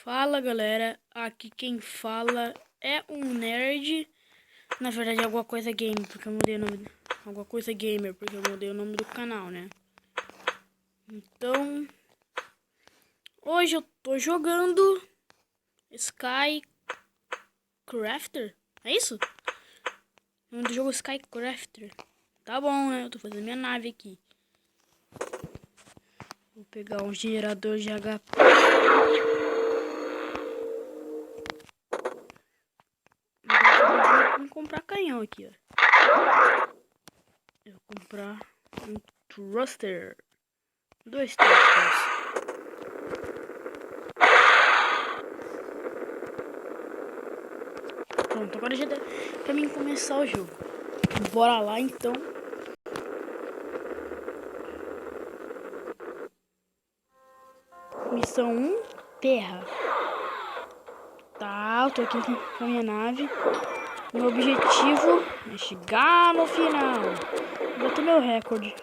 Fala galera, aqui quem fala é um nerd. Na verdade é alguma coisa game, porque eu mudei o nome. Alguma coisa gamer, porque eu mudei o nome do canal, né? Então, hoje eu tô jogando Skycrafter. É isso? O nome do jogo é Skycrafter. Tá bom, né? Eu tô fazendo minha nave aqui. Vou pegar um gerador de HP. Vou comprar canhão aqui, ó. Eu vou comprar um thruster. 2 thrusters. Pronto, agora já dá pra mim começar o jogo. Bora lá então. Missão 1, terra. Tá, eu tô aqui com a minha nave. Meu objetivo é chegar no final. Vou ter meu recorde.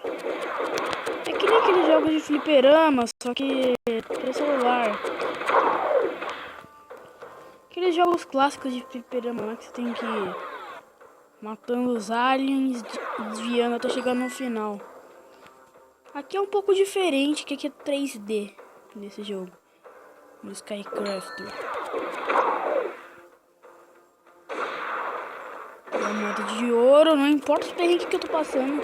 É que nem aqueles jogos de fliperama, só que para celular. Aqueles jogos clássicos de fliperama lá que você tem que ir matando os aliens, desviando até chegar no final. Aqui é um pouco diferente, que aqui é 3D nesse jogo, no Skycrafter. A moeda de ouro, não importa os perrengues que eu tô passando,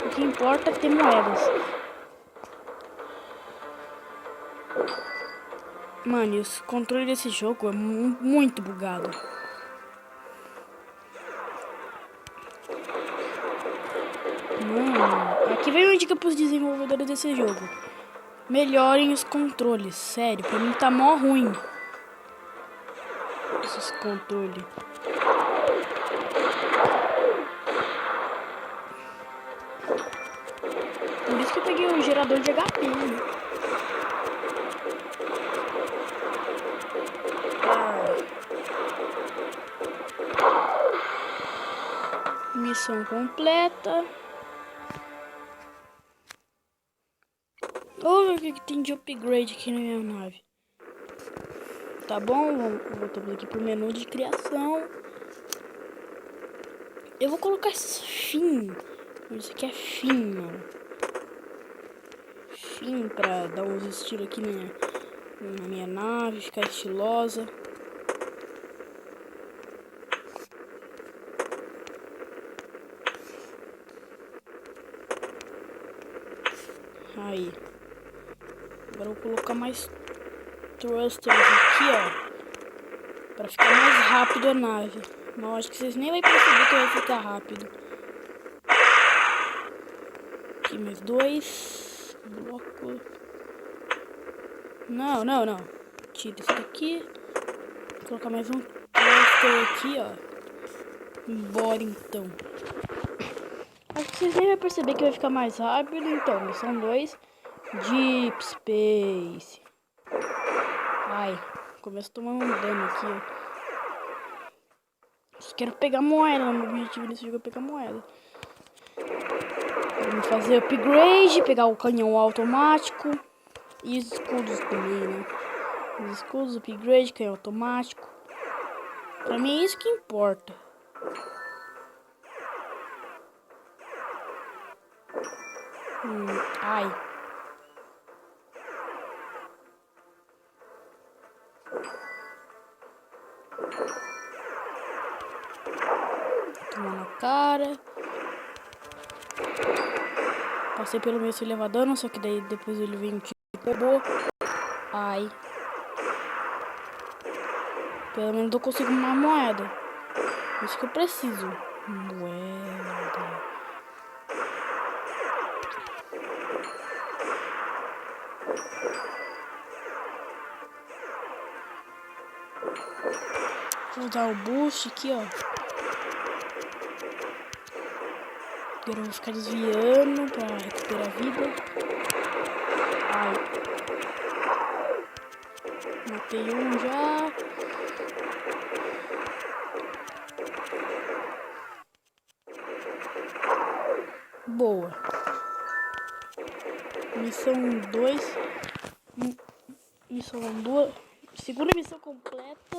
o que importa é ter moedas. Mano, e o controle desse jogo é muito bugado. Mano, aqui vem uma dica pros desenvolvedores desse jogo. Melhorem os controles, sério, pra mim tá mó ruim esses controles. Por isso que eu peguei o gerador de HP, né? Missão completa. Vamos ver o que tem de upgrade aqui na minha nave. Tá bom, voltamos aqui pro menu de criação. Eu vou colocar esse fim. Isso aqui é fim, mano. Fim pra dar uns estilos aqui na minha nave, ficar estilosa. Aí. Agora eu vou colocar mais thrusters aqui, ó. Pra ficar mais rápido a nave. Mas acho que vocês nem vão perceber que vai ficar rápido. Aqui mais 2 blocos. Não. Tira isso daqui. Vou colocar mais um thruster aqui, ó. Bora então. Acho que vocês nem vão perceber que vai ficar mais rápido. Então, missão 2. Deep Space. Ai, começo tomando um dano aqui, ó. Quero pegar moeda, meu objetivo nesse jogo é pegar moeda. Vamos fazer upgrade, pegar o canhão automático e os escudos também, né? Os escudos, upgrade, canhão automático. Pra mim é isso que importa. Ai. Tomar na cara. Passei pelo meio sem levar dano, só que daí depois ele vem um tiro de robô. Ai. Pelo menos eu consigo uma moeda. Isso que eu preciso. Moeda. Vou usar o boost aqui, ó. Agora eu vou ficar desviando pra recuperar a vida. Ai. Matei um já. Boa. Missão 2. Missão 2. Segunda missão completa.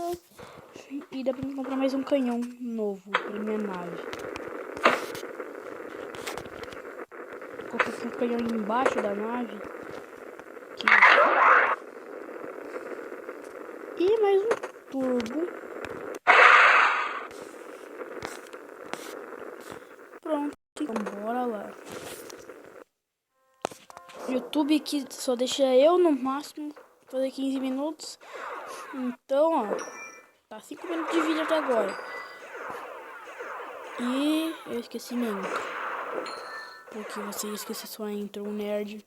E dá pra me comprar mais um canhão novo pra minha nave. Coloquei aqui um canhão embaixo da nave. Aqui. E mais um turbo. Pronto, então bora lá. YouTube que só deixa eu no máximo fazer 15 minutos. Então, ó, tá 5 minutos de vídeo até agora. E eu esqueci minha intro. Porque você esqueceu sua intro, um nerd.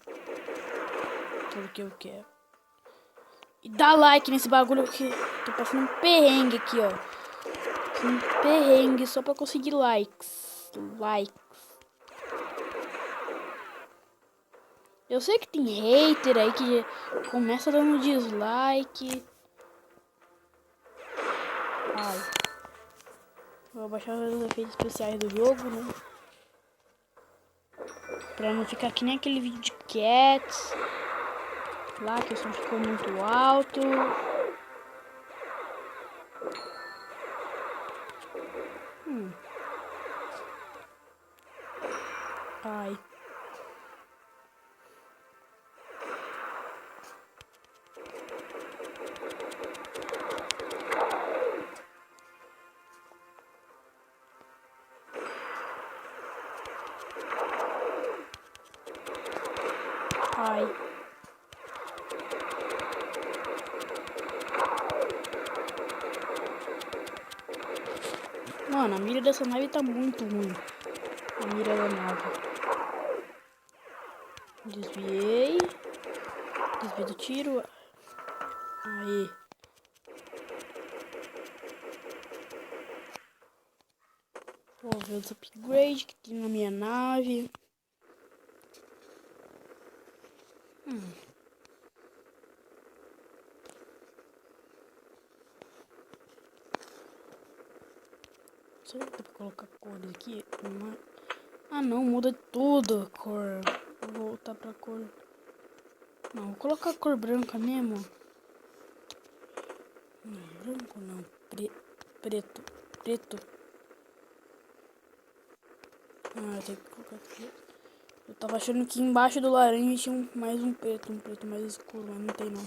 Porque eu quero. E dá like nesse bagulho que tô passando um perrengue aqui, ó. Um perrengue só pra conseguir likes. Eu sei que tem hater aí que começa dando dislike. Ai. Vou baixar os efeitos especiais do jogo, né? Pra não ficar que nem aquele vídeo de Cats. Lá que o som ficou muito alto. Ai. Ai. Mano, a mira dessa nave tá muito ruim. A mira da nave. Desviei. Desviei do tiro. Aí. Vou ver os upgrades que tem na minha nave. Será que dá pra colocar cores aqui? Ah não, muda tudo a cor. Vou voltar pra cor. Não, vou colocar a cor branca mesmo. Não, branco não. Preto. Ah, eu tenho que colocar aqui. Eu tava achando que embaixo do laranja tinha mais um preto mais escuro, mas não tem não.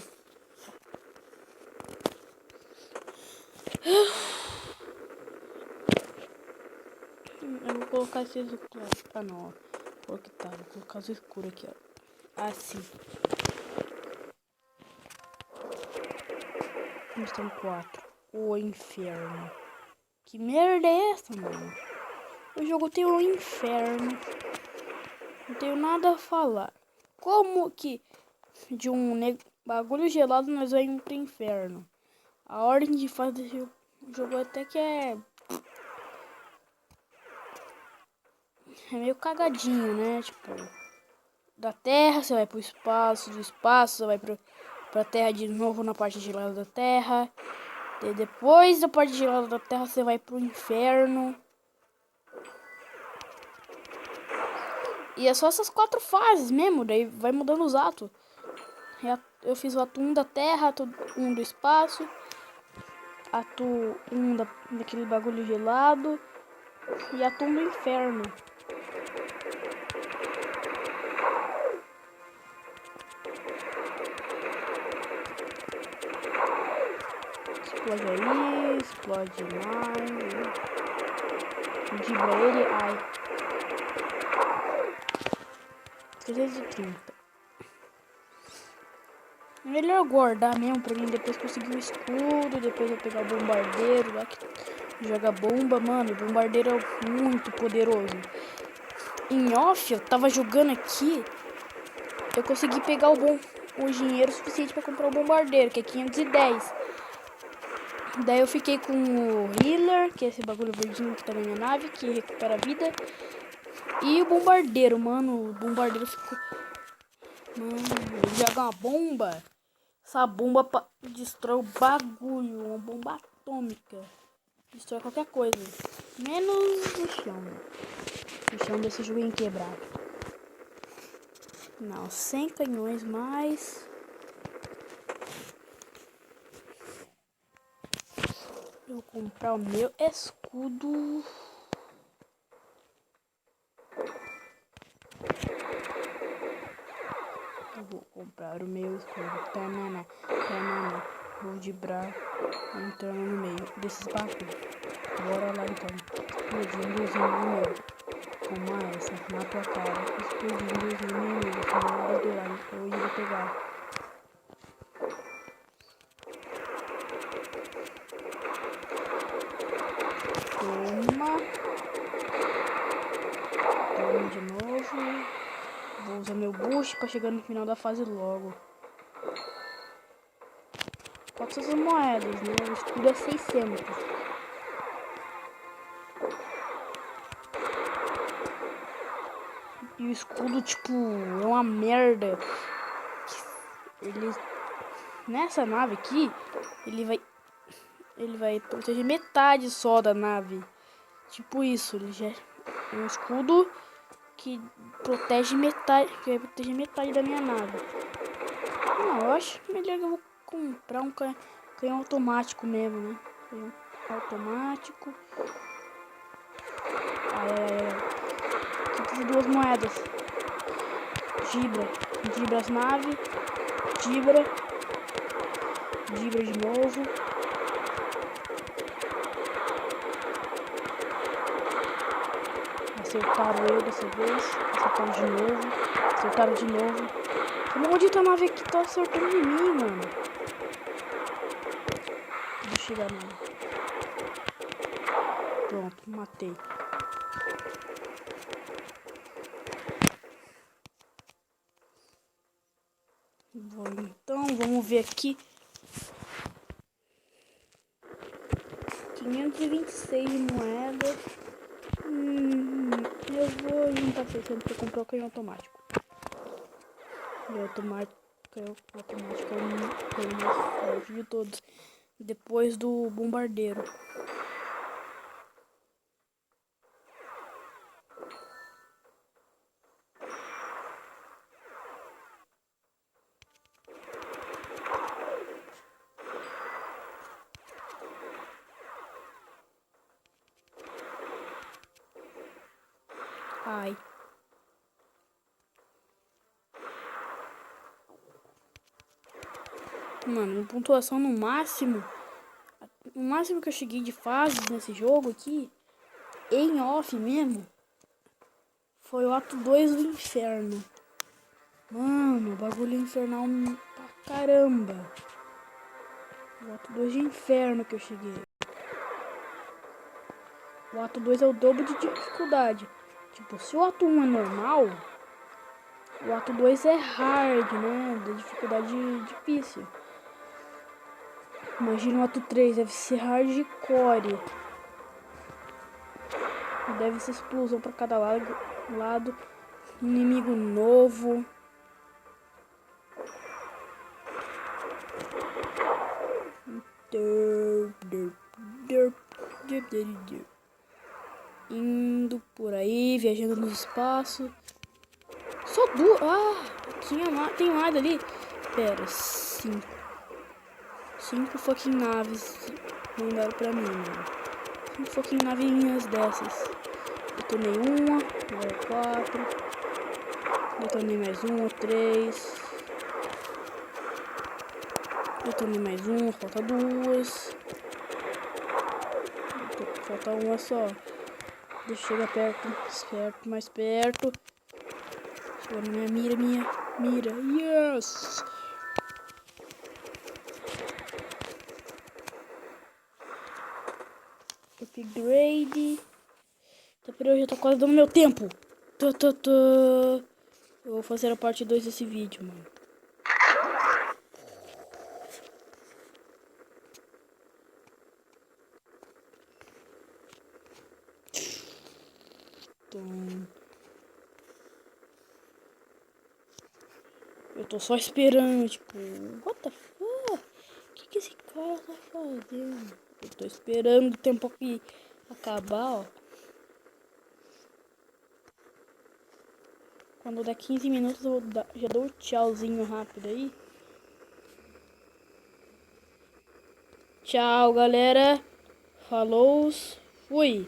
Eu vou colocar esse azul claro. Ah não, ó. Cor que tá, vou colocar azul escuro aqui, ó. Assim. Missão 4. O inferno. Que merda é essa, mano? O jogo tem um inferno. Não tenho nada a falar. Como que de um bagulho gelado nós vamos pro inferno? A ordem de fase desse jogo até que é meio cagadinho, né? Tipo, da Terra você vai pro espaço, do espaço você vai pra Terra de novo na parte gelada da Terra. E depois da parte gelada da Terra você vai pro inferno. E é só essas 4 fases mesmo, daí vai mudando os atos. Eu fiz o ato 1 da Terra, ato 1 do espaço, ato 1 daquele bagulho gelado e ato 1 do inferno. Explode aí, explode mais. Dibra ele, ai. 330. Melhor guardar mesmo pra mim depois conseguir o escudo, depois eu pegar o bombardeiro lá que joga bomba, mano. O bombardeiro é muito poderoso. Em off, eu tava jogando aqui, eu consegui pegar o dinheiro suficiente pra comprar o bombardeiro, que é 510. Daí eu fiquei com o healer, que é esse bagulho verdinho que tá na minha nave, que recupera a vida. E o bombardeiro, mano. O bombardeiro ficou... Mano, ele joga uma bomba. Essa bomba destrói o bagulho. Uma bomba atômica. Destrói qualquer coisa. Menos o chão. O chão desse joguinho quebrado. Não, 100 canhões mais. Eu vou comprar o meu escudo. Eu vou comprar o meu escudo. Tanana, tanana. Vou vibrar entrando no meio desses bagulhos. Bora lá então. Explodindo os inimigos. Toma essa, na tua cara. Explodindo os inimigos. Nada do lado. Eu ia pegar. Toma. Toma de novo. Vou usar meu boost pra chegar no final da fase logo. 400 moedas, né? O escudo é 600. E o escudo, tipo, é uma merda. Ele... Nessa nave aqui, ele vai proteger metade só da nave. Tipo isso, ele já é um escudo que protege metade, da minha nave. Não, eu acho melhor que eu vou comprar um canhão automático mesmo, né? Canhão automático. Aqui tem 2 moedas. Gibra as naves. Gibra de novo. Acertaram eu dessa vez. Acertaram de novo. Que maldita nave aqui tá acertando em mim, mano. Deixa eu chegar nela. Pronto, matei. Bom, então, vamos ver aqui. 526 moedas. Eu vou juntar 600 pra comprar o canhão automático. O automático é o mais forte de todos. Depois do bombardeiro. Ai. Mano, pontuação no máximo. O máximo que eu cheguei de fases nesse jogo aqui, em off mesmo, foi o ato 2 do inferno. Mano, bagulho infernal pra caramba. O ato 2 de inferno que eu cheguei. O ato 2 é o dobro de dificuldade. Tipo, se o ato 1 é normal, o ato 2 é hard, né? De dificuldade difícil. Imagina o ato 3, deve ser hardcore. Deve ser explosão pra cada lado. Inimigo novo. Indo por aí, viajando no espaço. Só 2. Tem mais ali. Pera, 5 fucking naves mandaram pra mim, mano. 5 fucking navinhas dessas. Detonei uma, agora 4. Detonei mais uma, 3. Detonei mais uma, falta 2. Falta uma só. Deixa eu chegar perto, mais perto. Chegou na minha mira. Yes! Upgrade. Tá, peraí, eu já tô quase dando meu tempo. Eu vou fazer a parte 2 desse vídeo, mano. Eu tô só esperando, tipo, what the fuck? O que esse cara tá fazendo? Eu tô esperando o tempo aqui acabar, ó. Quando der 15 minutos eu já dou um tchauzinho rápido aí. Tchau, galera. Falou, fui.